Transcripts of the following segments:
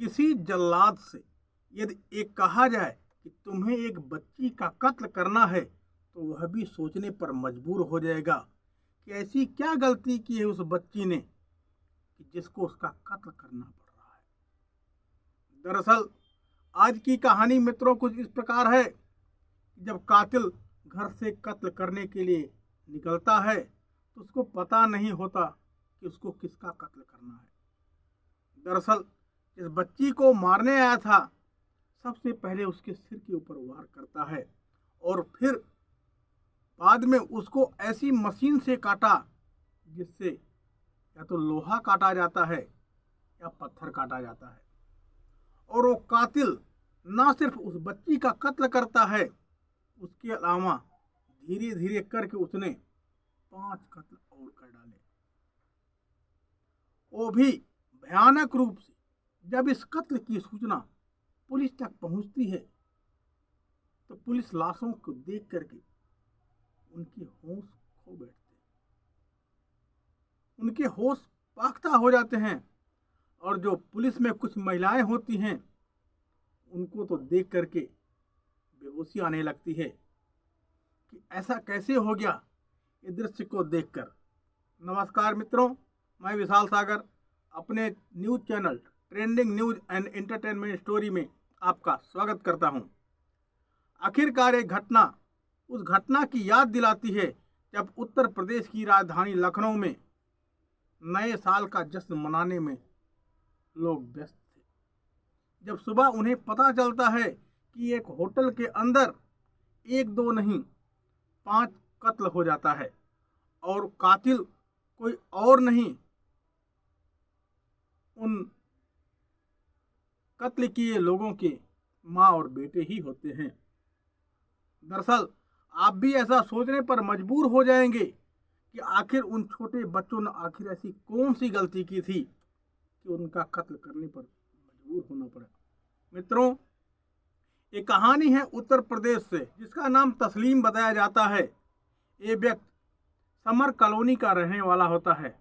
किसी जल्लाद से यदि एक कहा जाए कि तुम्हें एक बच्ची का कत्ल करना है, तो वह भी सोचने पर मजबूर हो जाएगा कि ऐसी क्या गलती की है उस बच्ची ने कि जिसको उसका कत्ल करना पड़ रहा है। दरअसल आज की कहानी मित्रों कुछ इस प्रकार है कि जब कातिल घर से कत्ल करने के लिए निकलता है तो उसको पता नहीं होता कि उसको किसका कत्ल करना है। दरअसल जिस बच्ची को मारने आया था, सबसे पहले उसके सिर के ऊपर वार करता है और फिर बाद में उसको ऐसी मशीन से काटा जिससे या तो लोहा काटा जाता है या पत्थर काटा जाता है। और वो कातिल ना सिर्फ उस बच्ची का कत्ल करता है, उसके अलावा धीरे धीरे करके उसने 5 कत्ल और कर डाले, वो भी भयानक रूप से। जब इस कत्ल की सूचना पुलिस तक पहुंचती है तो पुलिस लाशों को देख करके उनके होश खो बैठते हैं, उनके होश पाख्ता हो जाते हैं। और जो पुलिस में कुछ महिलाएं होती हैं, उनको तो देख करके बेहोशी आने लगती है कि ऐसा कैसे हो गया। इस दृश्य को देखकर नमस्कार मित्रों, मैं विशाल सागर अपने news channel trending news and entertainment story में आपका स्वागत करता हूं। आखिरकार एक घटना उस घटना की याद दिलाती है जब उत्तर प्रदेश की राजधानी लखनऊ में नए साल का जश्न मनाने में लोग व्यस्त थे, जब सुबह उन्हें पता चलता है कि एक होटल के अंदर एक दो नहीं 5 कत्ल हो जाता है और कातिल कोई और नहीं, उन कत्ल किए लोगों के माँ और बेटे ही होते हैं। दरअसल आप भी ऐसा सोचने पर मजबूर हो जाएंगे कि आखिर उन छोटे बच्चों ने आखिर ऐसी कौन सी गलती की थी कि उनका कत्ल करने पर मजबूर होना पड़ा। मित्रों, ये कहानी है उत्तर प्रदेश से, जिसका नाम तस्लीम बताया जाता है। ये व्यक्ति समर कॉलोनी का रहने वाला होता है।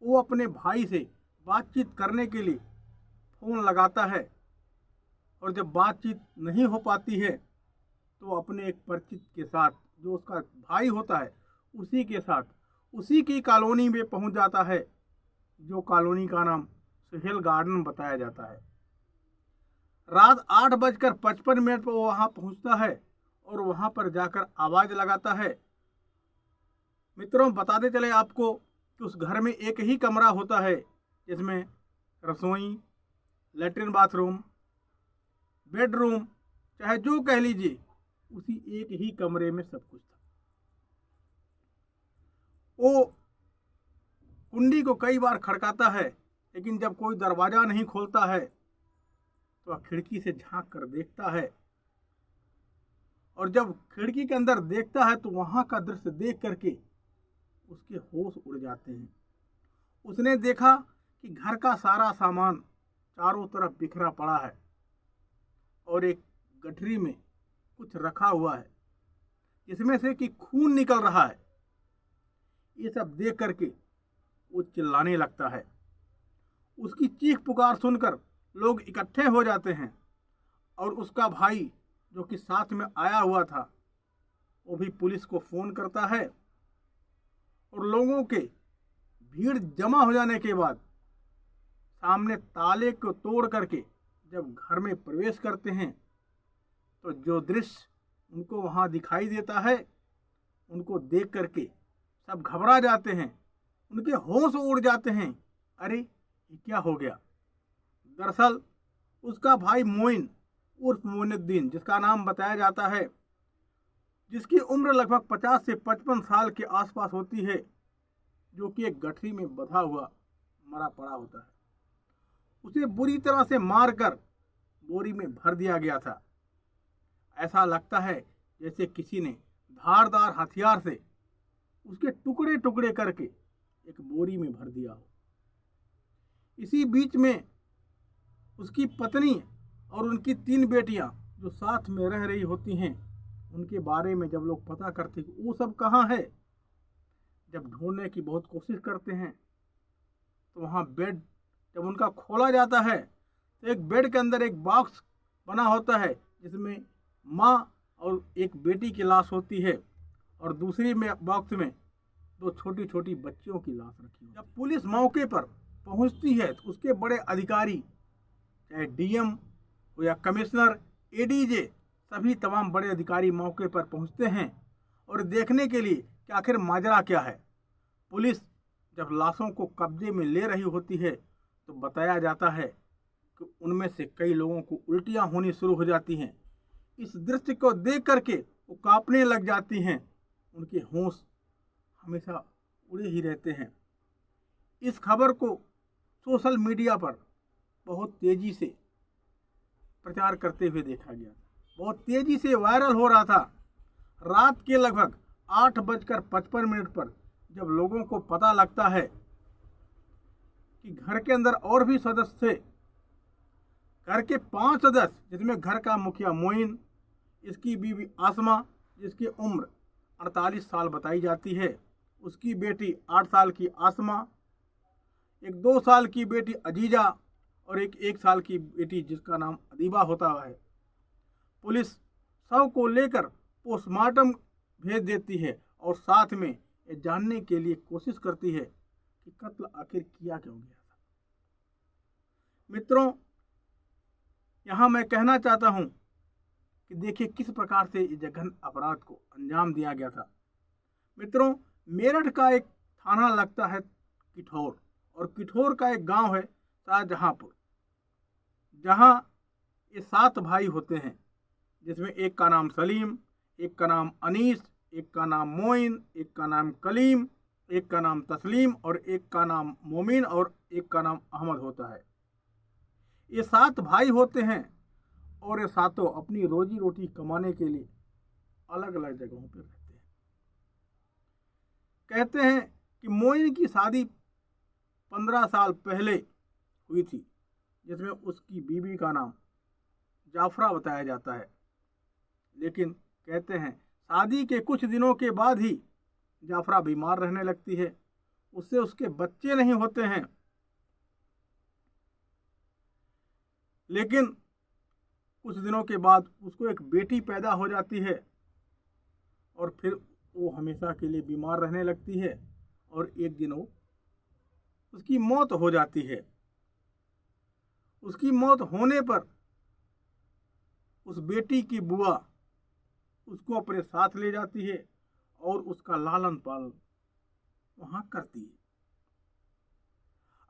वो अपने भाई से बातचीत करने के लिए फ़ोन लगाता है और जब बातचीत नहीं हो पाती है तो अपने एक परिचित के साथ, जो उसका भाई होता है, उसी के साथ उसी की कॉलोनी में पहुंच जाता है, जो कॉलोनी का नाम सुहेल गार्डन बताया जाता है। रात 8:55 पर वो वहाँ पहुँचता है और वहाँ पर जाकर आवाज़ लगाता है। मित्रों, बताते चले आपको कि उस घर में एक ही कमरा होता है, जिसमें रसोई, लेटरिन बाथरूम, बेडरूम, चाहे जो कह लीजिए, उसी एक ही कमरे में सब कुछ था। वो कुंडी को कई बार खड़काता है, लेकिन जब कोई दरवाज़ा नहीं खोलता है तो वह खिड़की से झांक कर देखता है और जब खिड़की के अंदर देखता है तो वहाँ का दृश्य देख करके उसके होश उड़ जाते हैं। उसने देखा कि घर का सारा सामान चारों तरफ बिखरा पड़ा है और एक गठरी में कुछ रखा हुआ है जिसमें से कि खून निकल रहा है। ये सब देख करके वो चिल्लाने लगता है। उसकी चीख पुकार सुनकर लोग इकट्ठे हो जाते हैं और उसका भाई, जो कि साथ में आया हुआ था, वो भी पुलिस को फ़ोन करता है। और लोगों के भीड़ जमा हो जाने के बाद सामने ताले को तोड़ करके जब घर में प्रवेश करते हैं तो जो दृश्य उनको वहाँ दिखाई देता है, उनको देख करके सब घबरा जाते हैं, उनके होश उड़ जाते हैं। अरे ये क्या हो गया। दरअसल उसका भाई मोइन उर्फ मोइनुद्दीन, जिसका नाम बताया जाता है, जिसकी उम्र लगभग 50 से 55 साल के आसपास होती है, जो कि एक गठरी में बंधा हुआ मरा पड़ा होता है। उसे बुरी तरह से मारकर बोरी में भर दिया गया था। ऐसा लगता है जैसे किसी ने धारदार हथियार से उसके टुकड़े टुकड़े करके एक बोरी में भर दिया हो। इसी बीच में उसकी पत्नी और उनकी 3 बेटियां जो साथ में रह रही होती हैं, उनके बारे में जब लोग पता करते कि वो सब कहाँ है, जब ढूंढने की बहुत कोशिश करते हैं तो वहाँ बेड जब उनका खोला जाता है तो एक बेड के अंदर एक बॉक्स बना होता है जिसमें माँ और एक बेटी की लाश होती है और दूसरी में बॉक्स में दो छोटी छोटी बच्चियों की लाश रखी होती है। जब पुलिस मौके पर पहुंचती है तो उसके बड़े अधिकारी, चाहे डीएम हो या कमिश्नर, एडीजे, सभी तमाम बड़े अधिकारी मौके पर पहुंचते हैं और देखने के लिए कि आखिर माजरा क्या है। पुलिस जब लाशों को कब्जे में ले रही होती है तो बताया जाता है कि उनमें से कई लोगों को उल्टियां होनी शुरू हो जाती हैं। इस दृश्य को देख करके वो कांपने लग जाती हैं, उनके होश हमेशा उड़े ही रहते हैं। इस खबर को सोशल मीडिया पर बहुत तेजी से प्रचार करते हुए देखा गया, बहुत तेजी से वायरल हो रहा था। रात के लगभग 8:55 पर जब लोगों को पता लगता है कि घर के अंदर और भी सदस्य थे, घर के 5 सदस्य, जिसमें घर का मुखिया मोइन, इसकी बीवी आसमा जिसकी उम्र 48 साल बताई जाती है, उसकी बेटी 8 साल की आसमा, एक 2 साल की बेटी अजीजा और एक 1 साल की बेटी जिसका नाम अदीबा होता है। पुलिस शव को लेकर पोस्टमार्टम भेज देती है और साथ में ये जानने के लिए कोशिश करती है कि कत्ल आखिर किया क्यों गया था। मित्रों, यहाँ मैं कहना चाहता हूँ कि देखिए किस प्रकार से इस जघन्य अपराध को अंजाम दिया गया था। मित्रों, मेरठ का एक थाना लगता है किठौर और किठौर का एक गांव है शाहजहांपुर, जहां ये 7 भाई होते हैं, जिसमें एक का नाम सलीम, एक का नाम अनीस, एक का नाम मोइन, एक का नाम कलीम, एक का नाम तस्लीम और एक का नाम मोमिन और एक का नाम अहमद होता है। ये 7 भाई होते हैं और ये सातों अपनी रोजी रोटी कमाने के लिए अलग अलग जगहों पर रहते हैं। कहते हैं कि मोइन की शादी 15 साल पहले हुई थी, जिसमें उसकी बीवी का नाम जाफरा बताया जाता है। लेकिन कहते हैं शादी के कुछ दिनों के बाद ही जाफरा बीमार रहने लगती है, उससे उसके बच्चे नहीं होते हैं। लेकिन कुछ दिनों के बाद उसको एक बेटी पैदा हो जाती है और फिर वो हमेशा के लिए बीमार रहने लगती है और एक दिन उसकी मौत हो जाती है। उसकी मौत होने पर उस बेटी की बुआ उसको अपने साथ ले जाती है और उसका लालन पालन वहां करती है।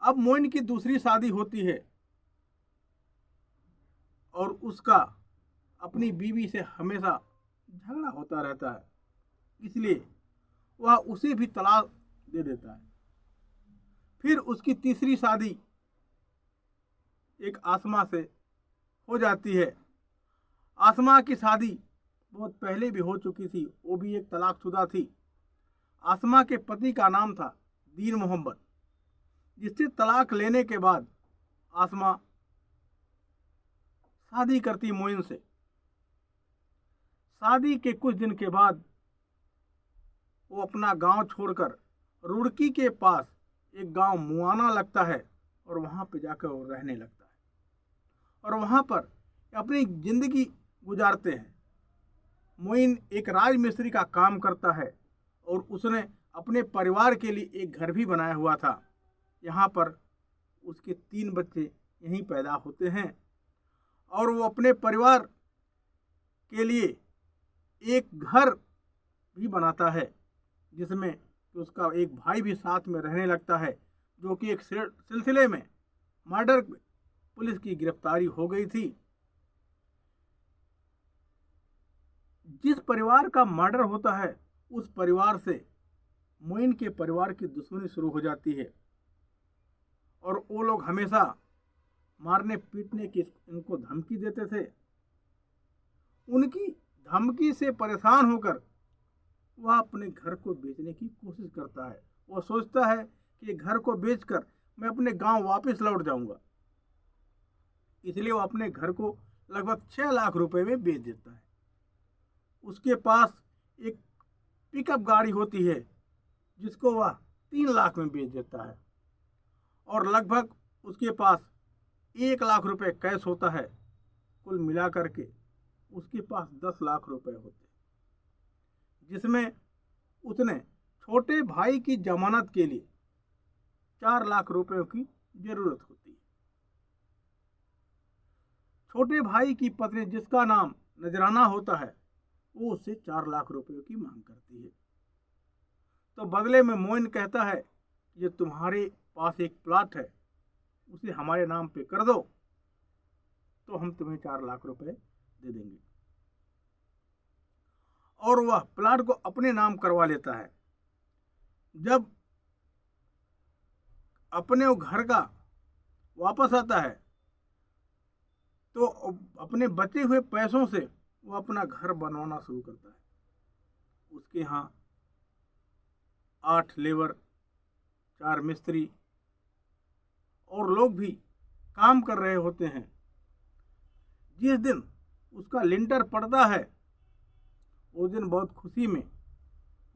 अब मोइन की दूसरी शादी होती है और उसका अपनी बीवी से हमेशा झगड़ा होता रहता है, इसलिए वह उसे भी तलाक दे देता है। फिर उसकी तीसरी शादी एक आसमा से हो जाती है। आसमा की शादी बहुत पहले भी हो चुकी थी, वो भी एक तलाकशुदा थी। आसमा के पति का नाम था दीन मोहम्मद, जिससे तलाक लेने के बाद आसमा शादी करती मोइन से। शादी के कुछ दिन के बाद वो अपना गांव छोड़कर रुड़की के पास एक गांव मुआना लगता है और वहां पे जाकर वो रहने लगता है और वहां पर अपनी जिंदगी गुजारते हैं। मोइन एक राजमिस्त्री का काम करता है और उसने अपने परिवार के लिए एक घर भी बनाया हुआ था। यहाँ पर उसके 3 बच्चे यहीं पैदा होते हैं और वो अपने परिवार के लिए एक घर भी बनाता है, जिसमें उसका एक भाई भी साथ में रहने लगता है, जो कि एक सिलसिले में मर्डर पुलिस की गिरफ्तारी हो गई थी। जिस परिवार का मर्डर होता है उस परिवार से मोइन के परिवार की दुश्मनी शुरू हो जाती है और वो लोग हमेशा मारने पीटने की इनको धमकी देते थे। उनकी धमकी से परेशान होकर वह अपने घर को बेचने की कोशिश करता है। वो सोचता है कि घर को बेचकर मैं अपने गांव वापस लौट जाऊंगा, इसलिए वो अपने घर को लगभग 6 लाख रुपए में बेच देता है। उसके पास एक पिकअप गाड़ी होती है जिसको वह 3 लाख में बेच देता है और लगभग उसके पास 1 लाख रुपए कैश होता है। कुल मिलाकर के उसके पास 10 लाख रुपए होते, जिसमें उसने छोटे भाई की जमानत के लिए 4 लाख रुपयों की जरूरत होती है। छोटे भाई की पत्नी, जिसका नाम नजराना होता है, वो उससे 4 लाख रुपयों की मांग करती है। तो बदले में मोइन कहता है, ये तुम्हारे पास एक प्लाट है, उसे हमारे नाम पे कर दो तो हम तुम्हें 4 लाख रुपए दे देंगे। और वह प्लाट को अपने नाम करवा लेता है। जब अपने वो घर का वापस आता है तो अपने बचे हुए पैसों से वो अपना घर बनवाना शुरू करता है। उसके यहाँ 8 लेबर, 4 मिस्त्री और लोग भी काम कर रहे होते हैं। जिस दिन उसका लिंटर पड़ता है, उस दिन बहुत खुशी में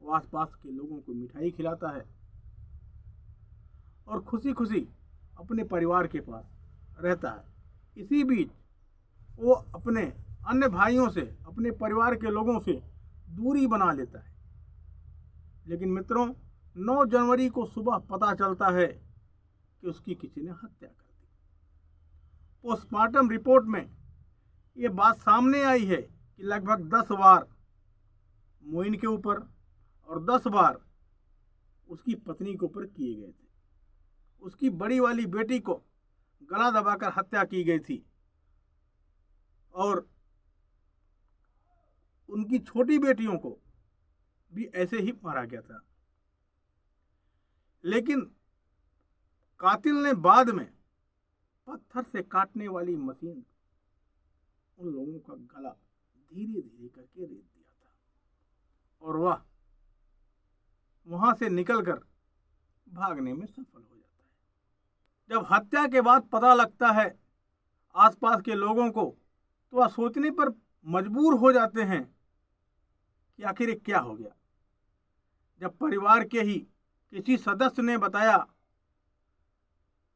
वो आसपास के लोगों को मिठाई खिलाता है और खुशी खुशी अपने परिवार के पास रहता है। इसी बीच वो अपने अन्य भाइयों से, अपने परिवार के लोगों से दूरी बना लेता है। लेकिन मित्रों, 9 जनवरी को सुबह पता चलता है कि उसकी किसी ने हत्या कर दी। पोस्टमार्टम रिपोर्ट में ये बात सामने आई है कि लगभग 10 बार मोइन के ऊपर और 10 बार उसकी पत्नी के ऊपर किए गए थे। उसकी बड़ी वाली बेटी को गला दबाकर हत्या की गई थी और उनकी छोटी बेटियों को भी ऐसे ही मारा गया था। लेकिन कातिल ने बाद में पत्थर से काटने वाली मशीन उन लोगों का गला धीरे धीरे करके रेत दिया था और वह वहां से निकलकर भागने में सफल हो जाता है। जब हत्या के बाद पता लगता है आसपास के लोगों को, तो वह सोचने पर मजबूर हो जाते हैं कि आखिर ये क्या हो गया। जब परिवार के ही किसी सदस्य ने बताया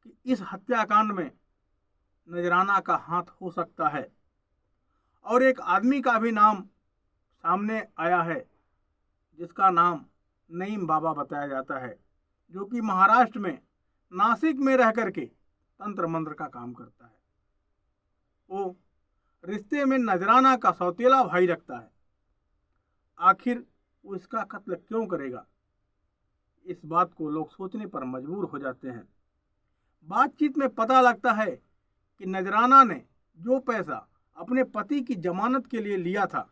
कि इस हत्याकांड में नजराना का हाथ हो सकता है, और एक आदमी का भी नाम सामने आया है जिसका नाम नईम बाबा बताया जाता है, जो कि महाराष्ट्र में नासिक में रह करके तंत्र मंत्र का काम करता है। वो रिश्ते में नजराना का सौतेला भाई रखता है। आखिर वो इसका कत्ल क्यों करेगा, इस बात को लोग सोचने पर मजबूर हो जाते हैं। बातचीत में पता लगता है कि नजराना ने जो पैसा अपने पति की जमानत के लिए लिया था,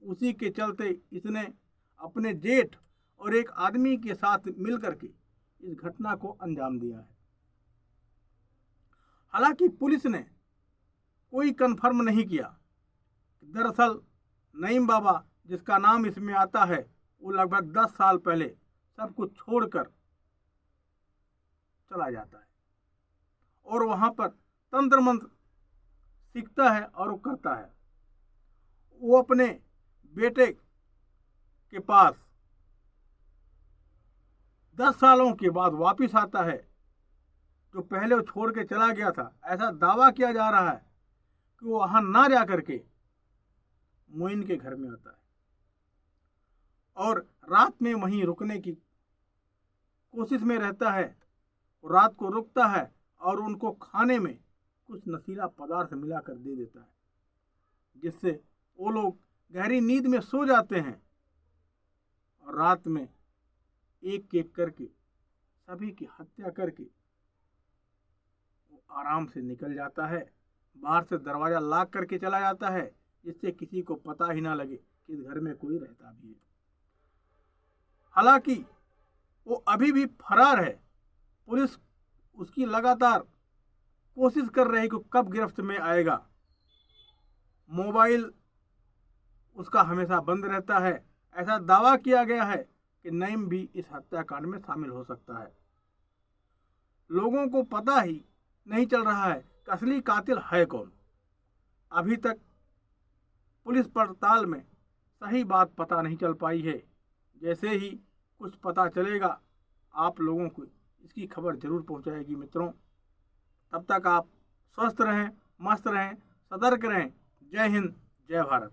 उसी के चलते इसने अपने जेठ और एक आदमी के साथ मिलकर के इस घटना को अंजाम दिया है। हालांकि पुलिस ने कोई कंफर्म नहीं किया। दरअसल नईम बाबा, जिसका नाम इसमें आता है, वो लगभग 10 साल पहले सब कुछ छोड़कर चला जाता है और वहां पर तंत्र मंत्र सीखता है और वो करता है। वो अपने बेटे के पास 10 सालों के बाद वापिस आता है, जो पहले वो छोड़ के चला गया था। ऐसा दावा किया जा रहा है कि वो वहां ना जा करके मोइन के घर में आता है और रात में वहीं रुकने की कोशिश में रहता है। रात को रुकता है और उनको खाने में कुछ नशीला पदार्थ मिलाकर दे देता है, जिससे वो लोग गहरी नींद में सो जाते हैं और रात में एक एक करके सभी की हत्या करके वो आराम से निकल जाता है। बाहर से दरवाजा लॉक करके चला जाता है, जिससे किसी को पता ही ना लगे कि इस घर में कोई रहता भी है। हालांकि वो अभी भी फरार है। पुलिस उसकी लगातार कोशिश कर रही है कि कब गिरफ्त में आएगा। मोबाइल उसका हमेशा बंद रहता है। ऐसा दावा किया गया है कि नईम भी इस हत्याकांड में शामिल हो सकता है। लोगों को पता ही नहीं चल रहा है कि असली कातिल है कौन। अभी तक पुलिस पड़ताल में सही बात पता नहीं चल पाई है। जैसे ही कुछ पता चलेगा, आप लोगों को इसकी खबर जरूर पहुंचाएगी मित्रों। तब तक आप स्वस्थ रहें, मस्त रहें, सतर्क रहें। जय हिंद, जय भारत।